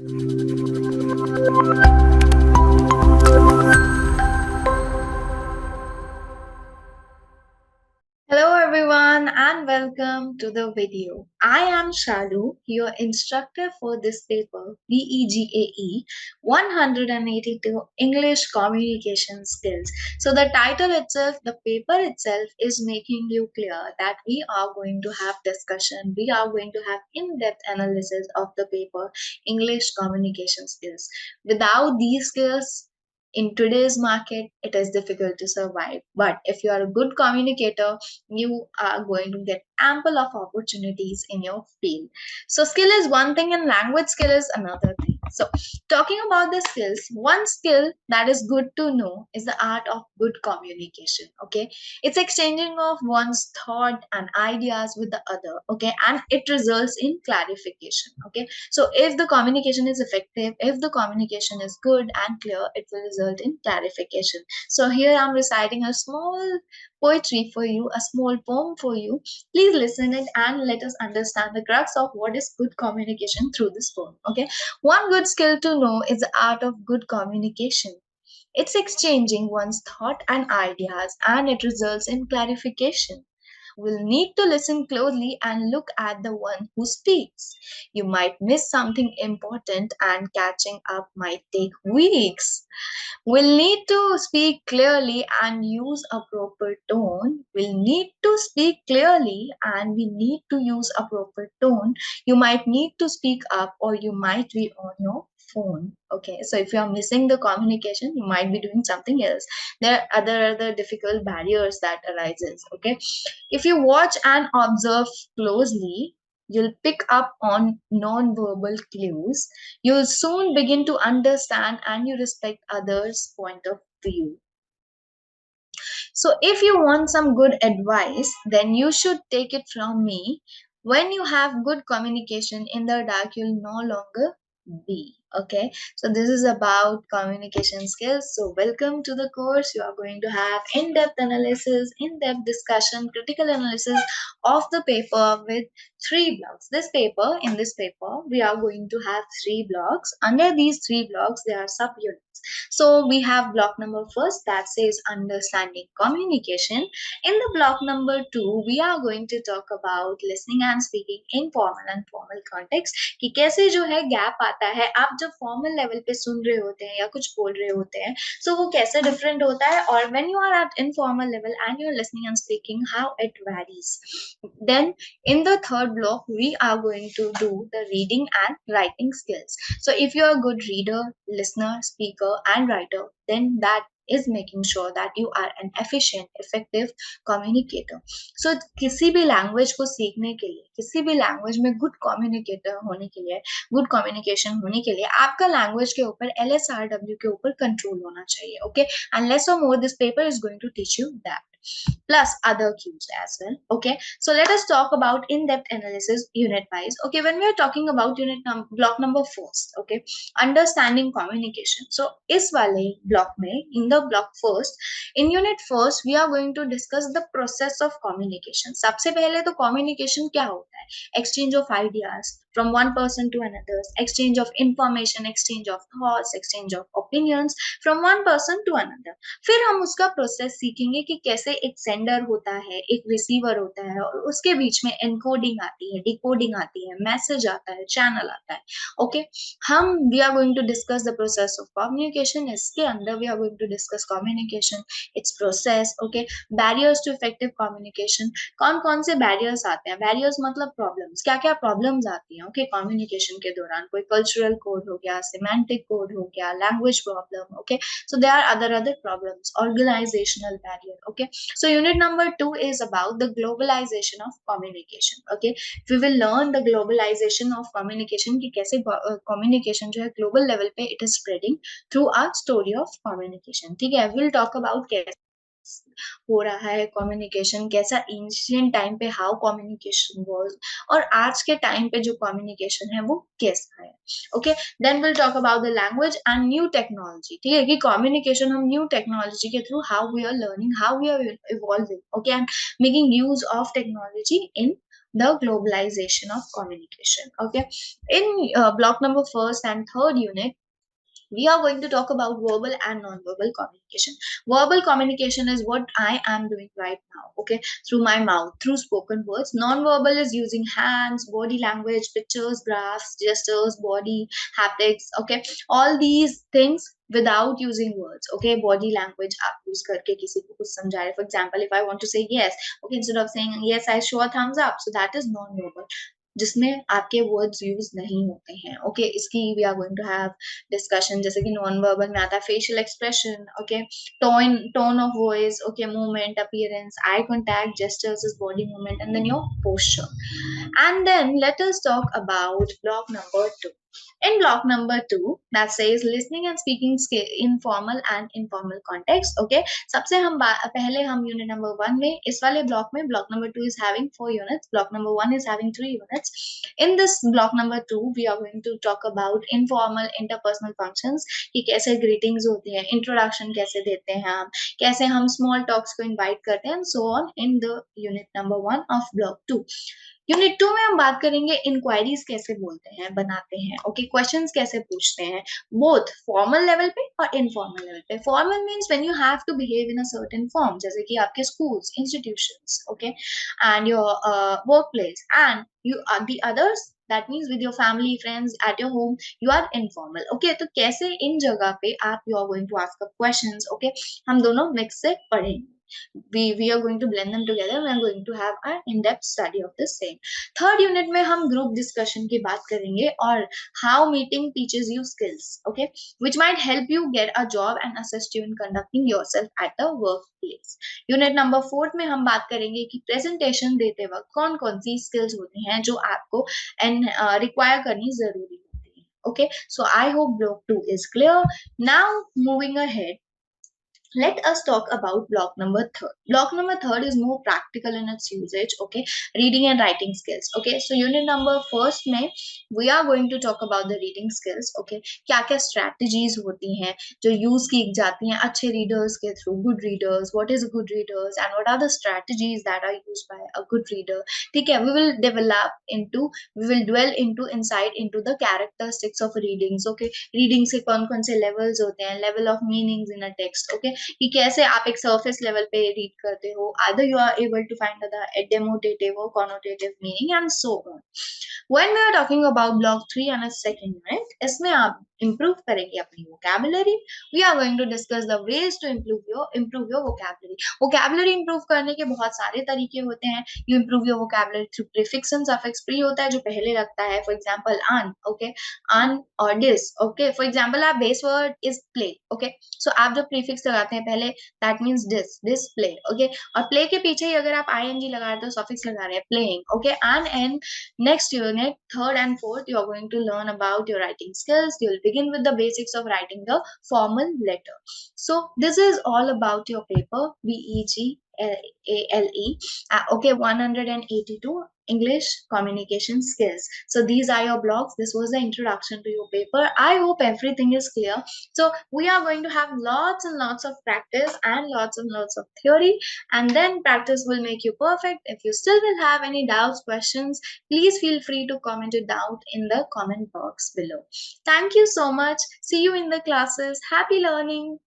Hello everyone and welcome to the video. I am Shalu, your instructor for this paper BEGAE 182 English Communication Skills. So the title itself, the paper itself is making you clear that we are going to have discussion, we are going to have in-depth analysis of the paper English Communication Skills. Without these skills, in today's market, it is difficult to survive. But if you are a good communicator, you are going to get ample of opportunities in your field. So skill is one thing and language skill is another thing. So talking about the skills, one skill that is good to know is the art of good communication. Okay, it's exchanging of one's thought and ideas with the other. Okay, and it results in clarification. Okay, so if the communication is effective, if the communication is good and clear, it will result in clarification. So here I'm reciting a small poetry for you, a small poem for you. Please listen it and let us understand the crux of what is good communication through this poem. Okay. One good skill to know is the art of good communication. It's exchanging one's thought and ideas and it results in clarification. Will need to listen closely and look at the one who speaks. You might miss something important and catching up might take weeks. We'll need to speak clearly and use a proper tone. We'll need to speak clearly and we need to use a proper tone. You might need to speak up or you might be on your phone. Okay, so if you're missing the communication, you might be doing something else. There are other difficult barriers that arises. Okay, if you watch and observe closely, you'll pick up on non-verbal clues. You'll soon begin to understand and you respect others' point of view. So, if you want some good advice, then you should take it from me. When you have good communication in the dark, you'll no longer be. Okay, so this is about communication skills. So, welcome to the course. You are going to have in depth analysis, in depth discussion, critical analysis of the paper with three blocks. In this paper, we are going to have three blocks. Under these three blocks, there are subunits. So we have block number first that says understanding communication. In the block number two, we are going to talk about listening and speaking in formal and formal context कि कैसे जो है gap आता है आप जब formal level पे सुन रहे होते हैं या कुछ बोल रहे होते हैं सो वो कैसे डिफरेंट होता है और when you are at informal level and you're listening and speaking how it varies. Then in the third block we are going to do the reading and writing skills. So if you're a good reader, listener, speaker and writer, then that is making sure that you are an efficient, effective communicator. So किसी भी language को सीखने के लिए, किसी भी language में good communicator होने के लिए, गुड कम्युनिकेशन होने के लिए आपका लैंग्वेज के ऊपर LSRW के ऊपर कंट्रोल होना चाहिए. ओके, एंड लेस और more this paper is going to teach you that plus other cues as well. Okay, so let us talk about in-depth analysis unit wise. Okay, when we are talking about block number first, okay, understanding communication. So इस वाले block में, in the block first, in unit first we are going to discuss the process of communication. सबसे पहले तो communication क्या होता है? Exchange of ideas from one person to another, exchange of information, exchange of thoughts, exchange of opinions from one person to another. फिर हम उसका process सीखेंगे कि कैसे एक सेंडर होता है, एक रिसीवर होता है और उसके बीच में एनकोडिंग आती है, डिकोडिंग आती है, मैसेज आता है, चैनल आता है. ओके, हम we are going to discuss the process of communication. इसके अंदर we are going to discuss communication, it's process. Okay, barriers to effective communication. कौन कौन से बैरियर्स आते हैं? बैरियर्स मतलब प्रॉब्लम्स, क्या क्या प्रॉब्लम्स आती हैं ओके कम्युनिकेशन के दौरान. कोई कल्चरल कोड हो गया, सिमेंटिक कोड हो गया, language problem. Okay, so there are other problems, organizational barrier. Okay, so unit number 2 is about the globalization of communication. Okay, we will learn the globalization of communication कि कैसे communication जो है global level पे it is spreading through our story of communication. ठीक है, we'll talk about कैसे हो रहा है कम्युनिकेशन, कैसा एंशिएंट टाइम पे हाउ कम्युनिकेशन वाज और आज के टाइम पे जो कम्युनिकेशन है वो कैसा है. Okay, then will talk about the language and new technology. ठीक है, कि कम्युनिकेशन हम न्यू टेक्नोलॉजी के through how we are learning, how we are evolving. Okay, and making use of technology in the globalization of communication. Okay, in block number first and third unit, we are going to talk about verbal and non-verbal communication. Verbal communication is what I am doing right now, okay, through my mouth, through spoken words. Non-verbal is using hands, body language, pictures, graphs, gestures, body haptics, okay, all these things without using words. Okay, body language आप use करके किसी को कुछ समझा रहे. For example, if I want to say yes, okay, instead of saying yes I show a thumbs up, so that is non-verbal, जिसमें आपके words use नहीं होते हैं. ओके, इसकी we are going to have discussion. जैसे कि non verbal में आता है facial expression, okay, tone of voice, okay, movement, appearance, eye contact, gestures is body movement, and then your posture. And then let us talk about block number 2. In block number 2, that says listening and speaking skill in formal and informal context. Okay, सबसे हम पहले हम unit number 1 में, इस वाले block में, block number 2 is having 4 units, block number 1 is having 3 units. In this block number 2 we are going to talk about informal interpersonal functions, कि कैसे greetings होती है, introduction कैसे देते हैं हम, कैसे हम small talks को invite करते हैं, and so on in the unit number 1 of block 2. Unit 2 में हम बात करेंगे इंक्वायरीज कैसे बोलते हैं, बनाते हैं, ओके, क्वेश्चंस कैसे पूछते हैं, बोथ फॉर्मल लेवल पे और इनफॉर्मल लेवल पे. Formal means when you have to behave in a certain form, जैसे कि आपके schools, institutions, okay, and your work place, and you are the others, that means with your family, friends, at your home, you are informal. Okay, तो कैसे इन जगह पे आप you are going to ask a questions, okay, हम दोनों mix से पढ़ेंगे. We are going to blend them together. We are going to have an in-depth study of the same. Third unit में हम ग्रुप डिस्कशन की बात करेंगे और how meeting teaches you skills, okay, which might help you get a job and assist you in conducting yourself at the workplace. Unit number 4 में हम बात करेंगे कि प्रेजेंटेशन देते वक्त कौन कौन सी स्किल्स होती हैं जो आपको रिक्वायर करनी जरूरी होती है. Okay, so I hope block 2 is clear. Now moving ahead, let us talk about block number 3. Block number 3 is more practical in its usage, okay, reading and writing skills. Okay, so unit number first mein we are going to talk about the reading skills. Okay, क्या क्या strategies होती हैं जो use की जाती हैं अच्छे readers के through, good readers, what is a good readers and what are the strategies that are used by a good reader. ठीक है, we will dwell into insight into the characteristics of readings. Okay, reading से कौन कौन से levels होते हैं, level of meanings in a text. Okay, कि कैसे आप एक surface level पे read करते हो, either you are able to find the demotative or connotative meaning and so on. When we are talking about block 3 and a second unit, इसमें आप improve करेंगे अपनी vocabulary. We are going to discuss the ways to improve your vocabulary. Vocabulary improve करने के बहुत सारे तरीके होते हैं. You improve your vocabulary through prefix and suffix. pre होता है जो पहले लगता है, for example an, okay, an or this. Okay, for example आप base word is play, okay, so आप जो prefix लगाते हैं पहले, that means this play, okay, और play के पीछे ही अगर आप ing लगा रहे हो तो suffix लगा रहे हैं playing, okay. And in next unit, third and fourth, you are going to learn about your writing skills. You will begin with the basics of writing the formal letter. So this is all about your paper, BEGALE, okay, 182 English communication skills. So these are your blocks. This was the introduction to your paper. I hope everything is clear. So we are going to have lots and lots of practice and lots of theory, and then practice will make you perfect. If you still will have any doubts, questions, please feel free to comment it down in the comment box below. Thank you so much. See you in the classes. Happy learning.